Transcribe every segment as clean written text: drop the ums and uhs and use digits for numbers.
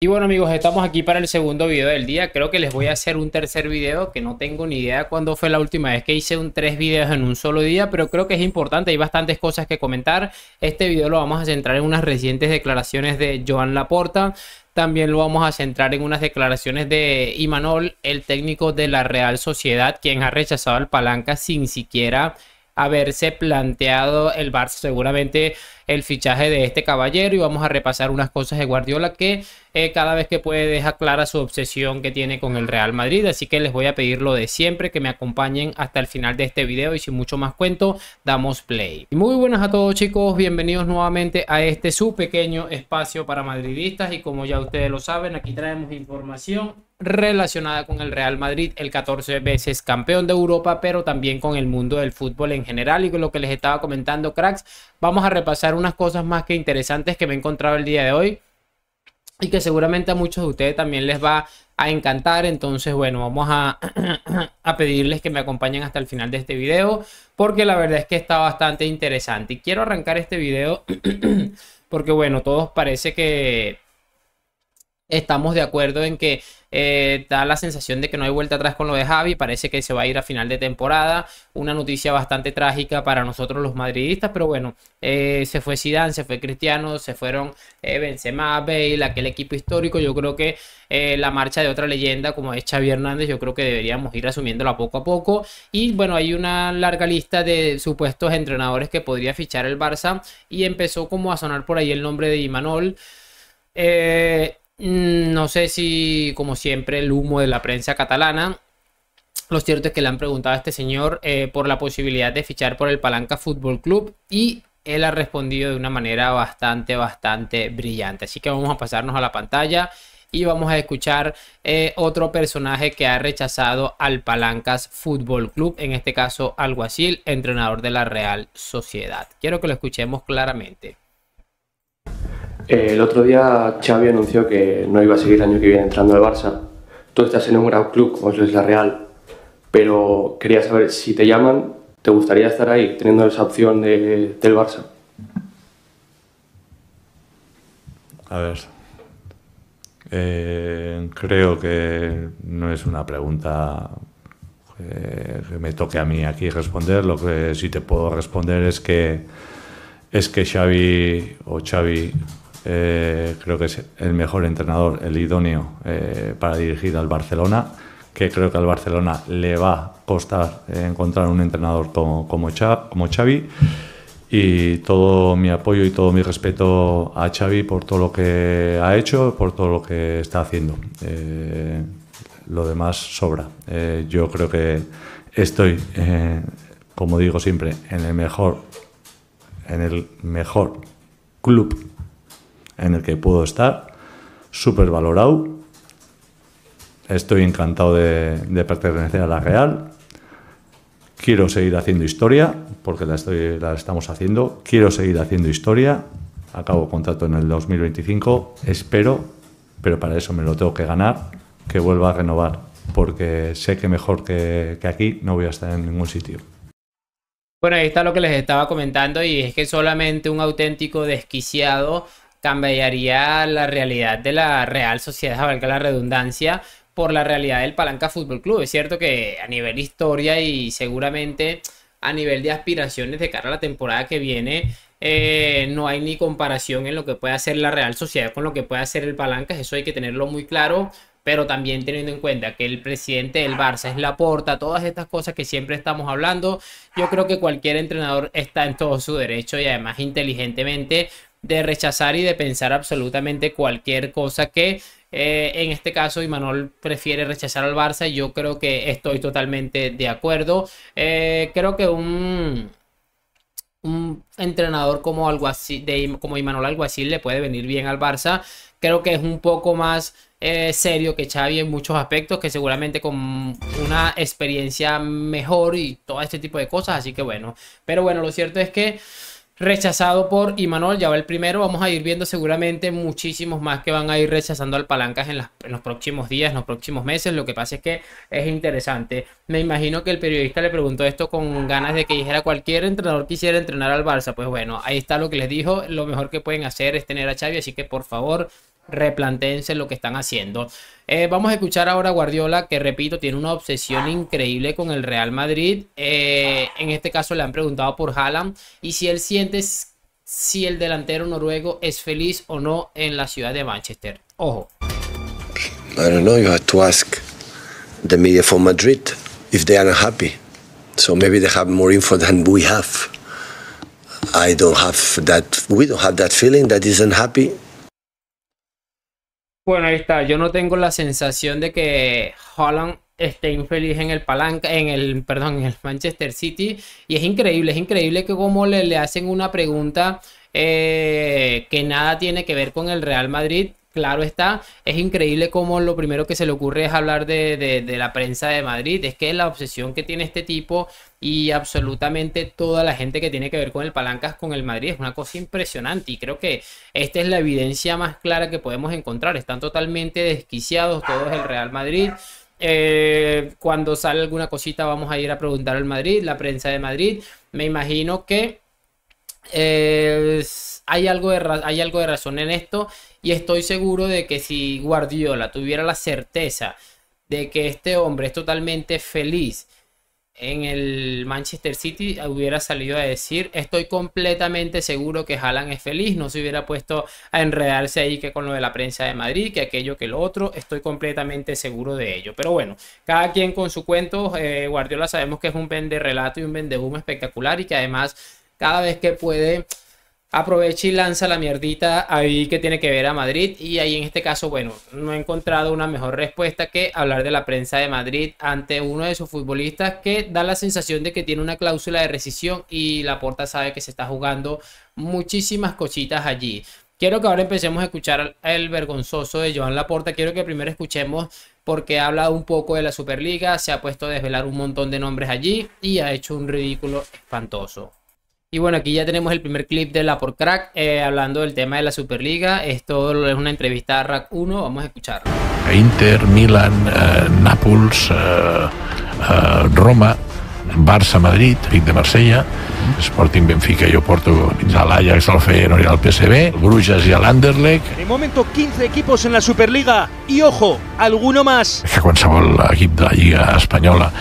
Y bueno amigos, estamos aquí para el segundo video del día. Creo que les voy a hacer un tercer video que no tengo ni idea cuándo fue la última vez que hice tres videos en un solo día, pero creo que es importante, hay bastantes cosas que comentar. Este video lo vamos a centrar en unas recientes declaraciones de Joan Laporta. También lo vamos a centrar en unas declaraciones de Imanol, el técnico de la Real Sociedad, quien ha rechazado al Palanca sin siquiera haberse planteado el Barça seguramente el fichaje de este caballero, y vamos a repasar unas cosas de Guardiola que cada vez que puede deja clara su obsesión que tiene con el Real Madrid. Así que les voy a pedir lo de siempre, que me acompañen hasta el final de este video, y sin mucho más cuento, damos play. Y muy buenas a todos chicos, bienvenidos nuevamente a este su pequeño espacio para madridistas, y como ya ustedes lo saben, aquí traemos información relacionada con el Real Madrid, el 14 veces campeón de Europa, pero también con el mundo del fútbol en general. Y con lo que les estaba comentando, cracks, vamos a repasar unas cosas más que interesantes que me he encontrado el día de hoy y que seguramente a muchos de ustedes también les va a encantar. Entonces, bueno, vamos a pedirles que me acompañen hasta el final de este video, porque la verdad es que está bastante interesante. Y quiero arrancar este video porque, bueno, todos parece que estamos de acuerdo en que da la sensación de que no hay vuelta atrás con lo de Xavi. Parece que se va a ir a final de temporada. Una noticia bastante trágica para nosotros los madridistas, pero bueno, se fue Zidane, se fue Cristiano, se fueron Benzema, Bale, aquel equipo histórico. Yo creo que la marcha de otra leyenda como es Xavi Hernández, yo creo que deberíamos ir asumiéndola poco a poco. Y bueno, hay una larga lista de supuestos entrenadores que podría fichar el Barça, y empezó como a sonar por ahí el nombre de Imanol. No sé si, como siempre, el humo de la prensa catalana. Lo cierto es que le han preguntado a este señor por la posibilidad de fichar por el Palanca Fútbol Club, y él ha respondido de una manera bastante brillante. Así que vamos a pasarnos a la pantalla y vamos a escuchar otro personaje que ha rechazado al Palancas Fútbol Club, en este caso Alguacil, entrenador de la Real Sociedad. Quiero que lo escuchemos claramente. El otro día Xavi anunció que no iba a seguir el año que viene entrando al Barça. Tú estás en un gran club como es la Real, pero quería saber si te llaman, ¿te gustaría estar ahí teniendo esa opción del Barça? A ver, creo que no es una pregunta que me toque a mí aquí responder. Lo que sí te puedo responder es que Xavi creo que es el mejor entrenador, el idóneo para dirigir al Barcelona, que creo que al Barcelona le va a costar encontrar un entrenador como Xavi, y todo mi apoyo y todo mi respeto a Xavi por todo lo que ha hecho, por todo lo que está haciendo. Lo demás sobra. Yo creo que estoy, como digo siempre, en el mejor club en el que puedo estar, súper valorado. Estoy encantado de pertenecer a la Real. Quiero seguir haciendo historia, porque la estamos haciendo. Quiero seguir haciendo historia. Acabo contrato en el 2025, espero, pero para eso me lo tengo que ganar, que vuelva a renovar, porque sé que mejor que aquí no voy a estar en ningún sitio. Bueno, ahí está lo que les estaba comentando, y es que solamente un auténtico desquiciado cambiaría la realidad de la Real Sociedad, valga la redundancia, por la realidad del Palanca Fútbol Club. Es cierto que a nivel historia y seguramente a nivel de aspiraciones de cara a la temporada que viene, no hay ni comparación en lo que puede hacer la Real Sociedad con lo que puede hacer el Palanca. Eso hay que tenerlo muy claro, pero también teniendo en cuenta que el presidente del Barça es Laporta, todas estas cosas que siempre estamos hablando, yo creo que cualquier entrenador está en todo su derecho, y además inteligentemente, de rechazar y de pensar absolutamente cualquier cosa que en este caso Imanol prefiere rechazar al Barça. Y yo creo que estoy totalmente de acuerdo. Creo que un entrenador como como Imanol Alguacil le puede venir bien al Barça. Creo que es un poco más serio que Xavi en muchos aspectos, que seguramente con una experiencia mejor y todo este tipo de cosas. Así que bueno, pero bueno, lo cierto es que rechazado por Imanol, ya va el primero. Vamos a ir viendo seguramente muchísimos más que van a ir rechazando al Palancas en los próximos días, en los próximos meses. Lo que pasa es que es interesante. Me imagino que el periodista le preguntó esto con ganas de que dijera cualquier entrenador quisiera entrenar al Barça. Pues bueno, ahí está lo que les dijo. Lo mejor que pueden hacer es tener a Xavi, así que por favor replantéense lo que están haciendo. Vamos a escuchar ahora a Guardiola, que repito, tiene una obsesión increíble con el Real Madrid. En este caso le han preguntado por Haaland y si él siente si el delantero noruego es feliz o no en la ciudad de Manchester. Ojo. I don't know, you have to ask the media for Madrid if they are unhappy. So maybe they have more info than we have. I don't have that, we don't have that feeling that is unhappy. Bueno, ahí está. Yo no tengo la sensación de que Haaland esté infeliz en el en el Manchester City. Y es increíble que como le hacen una pregunta que nada tiene que ver con el Real Madrid. Claro está, es increíble como lo primero que se le ocurre es hablar de la prensa de Madrid. Es que la obsesión que tiene este tipo y absolutamente toda la gente que tiene que ver con el Palancas, con el Madrid, es una cosa impresionante. Y creo que esta es la evidencia más clara que podemos encontrar. Están totalmente desquiciados todos el Real Madrid. Cuando sale alguna cosita vamos a ir a preguntar al Madrid, la prensa de Madrid. Me imagino que hay algo de razón en esto. Y estoy seguro de que si Guardiola tuviera la certeza de que este hombre es totalmente feliz en el Manchester City, hubiera salido a decir: estoy completamente seguro que Haaland es feliz. No se hubiera puesto a enredarse ahí que con lo de la prensa de Madrid, que aquello, que lo otro. Estoy completamente seguro de ello. Pero bueno, cada quien con su cuento. Guardiola sabemos que es un venderrelato y un vendehumo espectacular, y que además cada vez que puede aprovecha y lanza la mierdita ahí que tiene que ver a Madrid. Y ahí en este caso, bueno, no he encontrado una mejor respuesta que hablar de la prensa de Madrid ante uno de sus futbolistas que da la sensación de que tiene una cláusula de rescisión, y Laporta sabe que se está jugando muchísimas cositas allí. Quiero que ahora empecemos a escuchar el vergonzoso de Joan Laporta. Quiero que primero escuchemos porque ha hablado un poco de la Superliga, se ha puesto a desvelar un montón de nombres allí y ha hecho un ridículo espantoso. Y bueno, aquí ya tenemos el primer clip de Laporta Crack hablando del tema de la Superliga. Esto es una entrevista a Rack 1, vamos a escuchar. Inter, Milan, Nàpols, Roma, Barça, Madrid, Vic de Marsella, Sporting Benfica, jo porto fins a l'Ajax, al Feyenoord i al PSV, el Bruges i l'Anderlecht. De momento 15 equipos en la Superliga y ojo, alguno más. Que qualsevol equip de la Lliga Espanyola,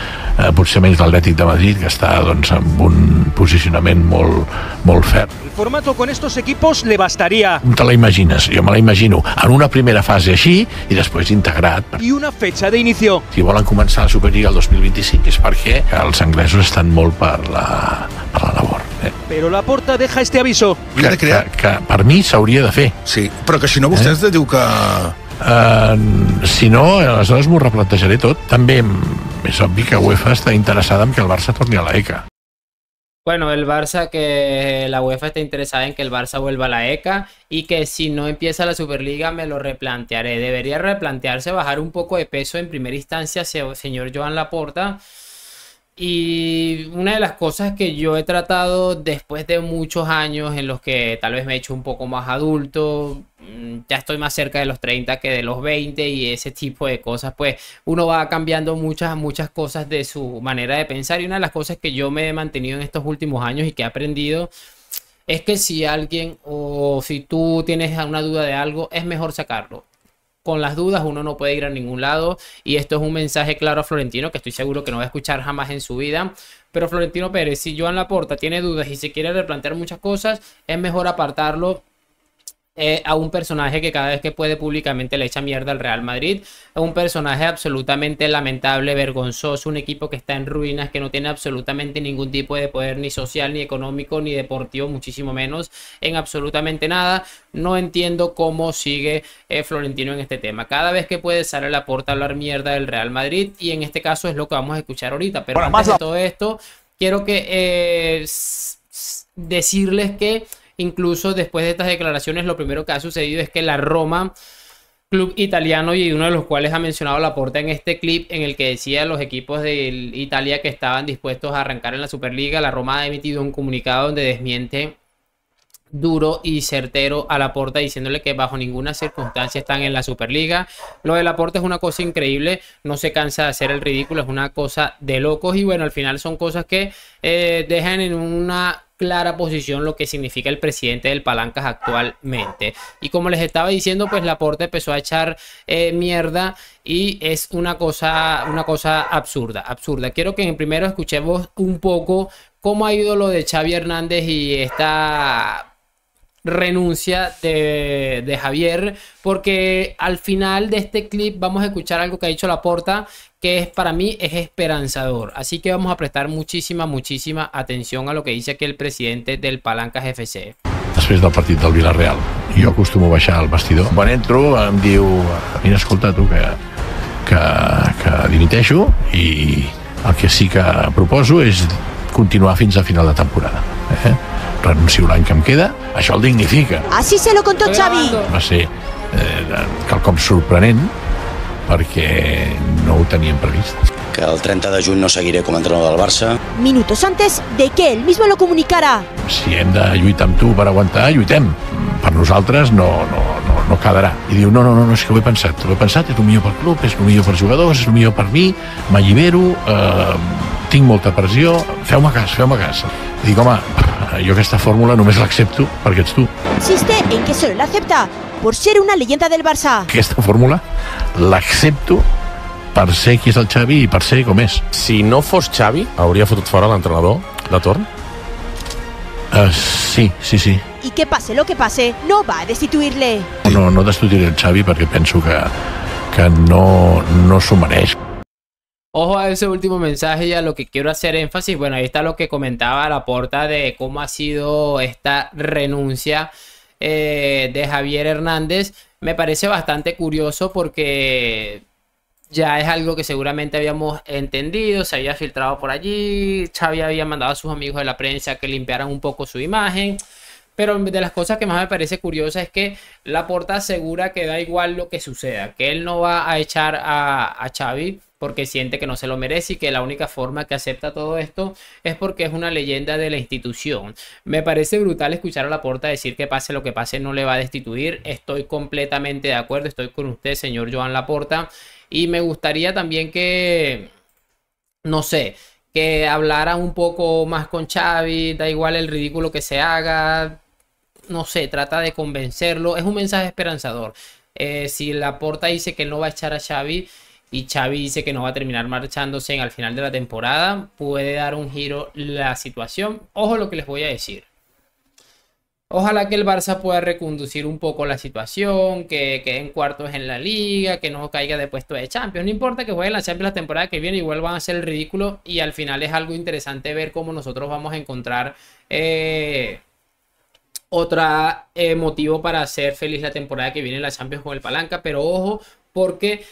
potser menys l'Atlètic de Madrid, que està doncs, amb un posicionament molt ferm. El formato con estos equipos le bastaría. Com te la imagines? Jo me la imagino en una primera fase així i després integrat. Y una fecha de inicio. Si volen començar la Superliga el 2025 és perquè els anglesos estan molt per la labor. Pero Laporta deja este aviso. Que per mi s'hauria de fer. Sí, però que si no vostè ens diu que... Si no, aleshores m'ho replantejaré tot. També és obvi que UEFA està interessada en que el Barça torni a la ECA. Bueno, el Barça, que la UEFA está interesada en que el Barça vuelva a la ECA y que si no empieza la Superliga me lo replantearé. Debería replantearse bajar un poco de peso en primera instancia, señor Joan Laporta. Y una de las cosas que yo he tratado después de muchos años en los que tal vez me he hecho un poco más adulto, ya estoy más cerca de los 30 que de los 20 y ese tipo de cosas, pues uno va cambiando muchas cosas de su manera de pensar. Y una de las cosas que yo me he mantenido en estos últimos años y que he aprendido es que si alguien o si tú tienes una duda de algo, es mejor sacarlo. Con las dudas uno no puede ir a ningún lado, y esto es un mensaje claro a Florentino, que estoy seguro que no va a escuchar jamás en su vida. Pero Florentino Pérez, si Joan Laporta tiene dudas y se quiere replantear muchas cosas, es mejor apartarlo a un personaje que cada vez que puede públicamente le echa mierda al Real Madrid. Es un personaje absolutamente lamentable, vergonzoso, un equipo que está en ruinas, que no tiene absolutamente ningún tipo de poder ni social, ni económico, ni deportivo, muchísimo menos, en absolutamente nada. No entiendo cómo sigue Florentino en este tema. Cada vez que puede sale Laporta a hablar mierda del Real Madrid, y en este caso es lo que vamos a escuchar ahorita. Pero bueno, antes de todo esto, quiero que decirles que incluso después de estas declaraciones, lo primero que ha sucedido es que la Roma, club italiano, y uno de los cuales ha mencionado Laporta en este clip en el que decía los equipos de Italia que estaban dispuestos a arrancar en la Superliga, la Roma ha emitido un comunicado donde desmiente duro y certero a Laporta, diciéndole que bajo ninguna circunstancia están en la Superliga. Lo de Laporta es una cosa increíble, no se cansa de hacer el ridículo, es una cosa de locos, y bueno, al final son cosas que dejan en una clara posición lo que significa el presidente del Palancas actualmente. Y como les estaba diciendo, pues Laporta empezó a echar mierda, y es una cosa absurda. Quiero que primero escuchemos un poco cómo ha ido lo de Xavi Hernández y esta renuncia de Javier, porque al final de este clip vamos a escuchar algo que ha dicho Laporta que para mí es esperanzador, así que vamos a prestar muchísima atención a lo que dice aquí el presidente del Palancas FC. Després del partit del Villarreal, jo acostumo a baixar al vestidor. Quan entro em diu, mira, escolta tu, que dimiteixo, i el que sí que proposo és continuar fins a final de temporada. Renuncio l'any que em queda, això el dignifica. Así se lo contó Xavi. Va ser quelcom sorprenent, perquè no ho teníem previst. Que el 30 de juny no seguiré com a entrenador del Barça. Minutos antes de que él mismo lo comunicara. Si hem de lluitar amb tu per aguantar, lluitem. Per nosaltres no quedarà. I diu, no, és que ho he pensat, és el millor pel club, és el millor per jugadors, és el millor per mi, m'allibero, tinc molta pressió, feu-me cas. I dic, home, jo aquesta fórmula només l'accepto perquè ets tu. Insiste en que solo la acepta por ser una leyenda del Barça. Aquesta fórmula l'accepto per ser qui és el Xavi i per ser com és. Si no fos Xavi, hauria fotut fora l'entrenador de torn? Sí. Y que pase lo que pase, no va a destituirle. No destituiré el Xavi perquè penso que no s'ho mereix. Ojo a ese último mensaje y a lo que quiero hacer énfasis. Bueno, ahí está lo que comentaba Laporta de cómo ha sido esta renuncia de Javier Hernández. Me parece bastante curioso porque ya es algo que seguramente habíamos entendido, se había filtrado por allí. Xavi había mandado a sus amigos de la prensa que limpiaran un poco su imagen. Pero de las cosas que más me parece curiosa es que Laporta asegura que da igual lo que suceda, que él no va a echar a Xavi porque siente que no se lo merece y que la única forma que acepta todo esto es porque es una leyenda de la institución. Me parece brutal escuchar a Laporta decir que pase lo que pase no le va a destituir. Estoy completamente de acuerdo, estoy con usted, señor Joan Laporta, y me gustaría también que, no sé, que hablara un poco más con Xavi, da igual el ridículo que se haga, no sé, trata de convencerlo. Es un mensaje esperanzador. Si Laporta dice que no va a echar a Xavi y Xavi dice que no va a terminar marchándose al final de la temporada, puede dar un giro la situación. Ojo lo que les voy a decir. Ojalá que el Barça pueda reconducir un poco la situación, que quede en cuartos en la liga, que no caiga de puesto de Champions. No importa que jueguen la Champions la temporada que viene, igual van a hacer el ridículo, y al final es algo interesante ver cómo nosotros vamos a encontrar otro motivo para hacer feliz la temporada que viene en la Champions con el Palanca. Pero ojo, porque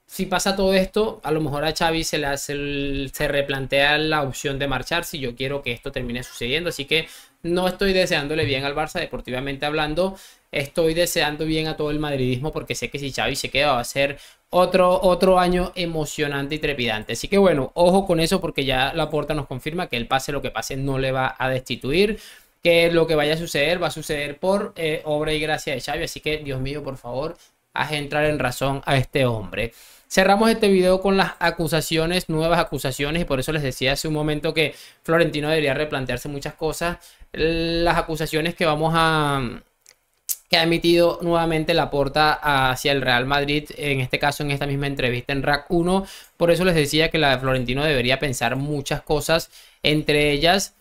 si pasa todo esto, a lo mejor a Xavi se replantea la opción de marchar, si yo quiero que esto termine sucediendo. Así que no estoy deseándole bien al Barça deportivamente hablando, estoy deseando bien a todo el madridismo, porque sé que si Xavi se queda va a ser otro año emocionante y trepidante. Así que bueno, ojo con eso, porque ya Laporta nos confirma que el pase lo que pase no le va a destituir, que lo que vaya a suceder va a suceder por obra y gracia de Xavi. Así que Dios mío, por favor, haz entrar en razón a este hombre. Cerramos este video con las acusaciones, nuevas acusaciones, y por eso les decía hace un momento que Florentino debería replantearse muchas cosas. Las acusaciones que ha emitido nuevamente Laporta hacia el Real Madrid, en este caso en esta misma entrevista en RAC 1. Por eso les decía que la de Florentino debería pensar muchas cosas, entre ellas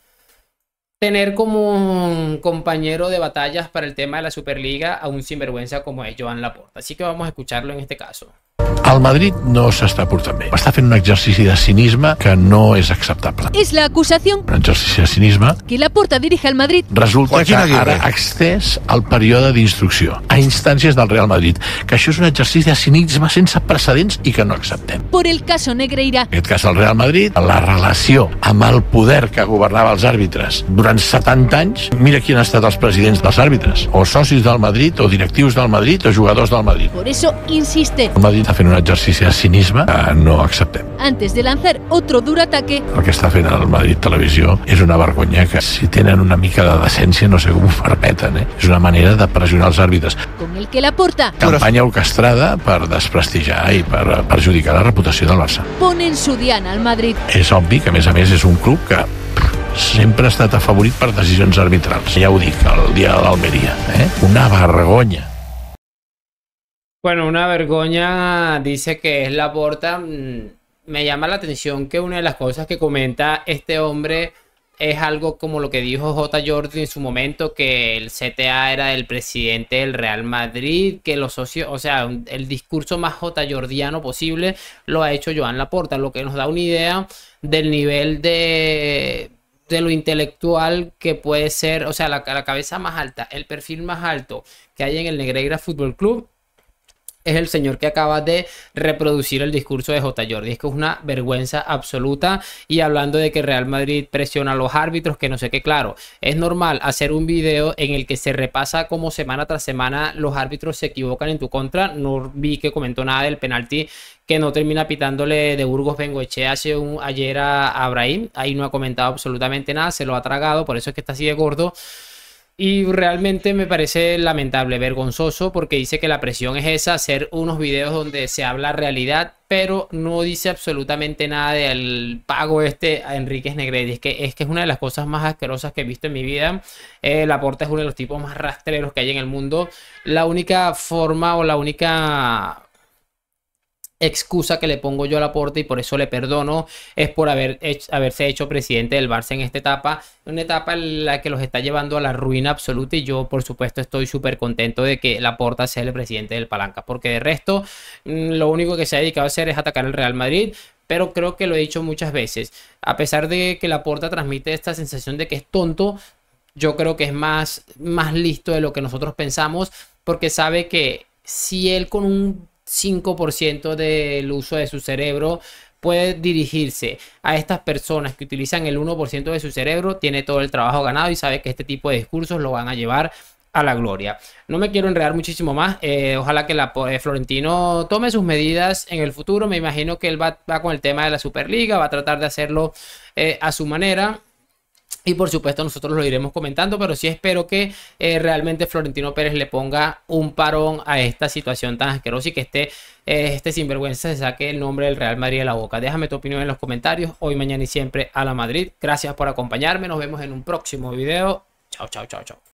tener como compañero de batallas para el tema de la Superliga a un sinvergüenza como es Joan Laporta. Así que vamos a escucharlo en este caso. El Madrid no s'està portant bé. Està fent un exercici de cinisme que no és acceptable. Es la acusación Un exercici de cinisme. que Laporta dirige al Madrid. Resulta que ara ha extès el període d'instrucció a instàncies del Real Madrid, que això és un exercici de cinisme sense precedents i que no acceptem. Por el caso Negreira. En aquest cas, el Real Madrid, la relació amb el poder que governava els àrbitres durant 70 anys, mira qui han estat els presidents dels àrbitres, o socis del Madrid, o directius del Madrid, o jugadors del Madrid. Por eso insiste. El Madrid està fent un exercici de cinisme que no acceptem. Antes de lanzar otro duro ataque, El que està fent el Madrid Televisió és una vergonya que, si tenen una mica de decència, no sé com ho permeten, eh? És una manera de pressionar els àrbitres. con el que Laporta Campanya orquestrada per desprestigiar i per perjudicar la reputació del Barça. pone en su diana al Madrid. És obvi que, a més, és un club que sempre ha estat afavorit per decisions arbitrals. Ja ho dic, el dia de l'Almeria. Una vergonya. Bueno, una vergüenza, dice que es Laporta. Me llama la atención que una de las cosas que comenta este hombre es algo como lo que dijo J. Jordi en su momento, que el CTA era del presidente del Real Madrid, que los socios, o sea, el discurso más J. Jordiano posible lo ha hecho Joan Laporta, lo que nos da una idea del nivel de lo intelectual que puede ser, o sea, la cabeza más alta, el perfil más alto que hay en el Negreira Fútbol Club. Es el señor que acaba de reproducir el discurso de J. Jordi. Es que es una vergüenza absoluta. Y hablando de que Real Madrid presiona a los árbitros, que no sé qué, claro, es normal hacer un video en el que se repasa como semana tras semana los árbitros se equivocan en tu contra. No vi que comentó nada del penalti que no termina pitándole de Burgos Bengoechea ayer a Brahim. Ahí no ha comentado absolutamente nada, se lo ha tragado, por eso es que está así de gordo. Y realmente me parece lamentable, vergonzoso, porque dice que la presión es esa, hacer unos videos donde se habla realidad, pero no dice absolutamente nada del pago a Enríquez Negreira. Es que es una de las cosas más asquerosas que he visto en mi vida. Laporta es uno de los tipos más rastreros que hay en el mundo. La única forma o la única excusa que le pongo yo a Laporta, y por eso le perdono, es por haberse hecho presidente del Barça en esta etapa, una etapa en la que los está llevando a la ruina absoluta, y yo por supuesto estoy súper contento de que Laporta sea el presidente del Palanca, porque de resto lo único que se ha dedicado a hacer es atacar al Real Madrid. Pero creo que lo he dicho muchas veces, a pesar de que Laporta transmite esta sensación de que es tonto, yo creo que es más listo de lo que nosotros pensamos, porque sabe que si él con un 5% del uso de su cerebro puede dirigirse a estas personas que utilizan el 1% de su cerebro, tiene todo el trabajo ganado y sabe que este tipo de discursos lo van a llevar a la gloria. No me quiero enredar muchísimo más. Ojalá que Florentino tome sus medidas en el futuro. Me imagino que él va con el tema de la Superliga, va a tratar de hacerlo a su manera. Y por supuesto nosotros lo iremos comentando, pero sí espero que realmente Florentino Pérez le ponga un parón a esta situación tan asquerosa y que este sinvergüenza se saque el nombre del Real Madrid de la boca. Déjame tu opinión en los comentarios. Hoy, mañana y siempre a la Madrid. Gracias por acompañarme. Nos vemos en un próximo video. Chao, chao, chao, chao.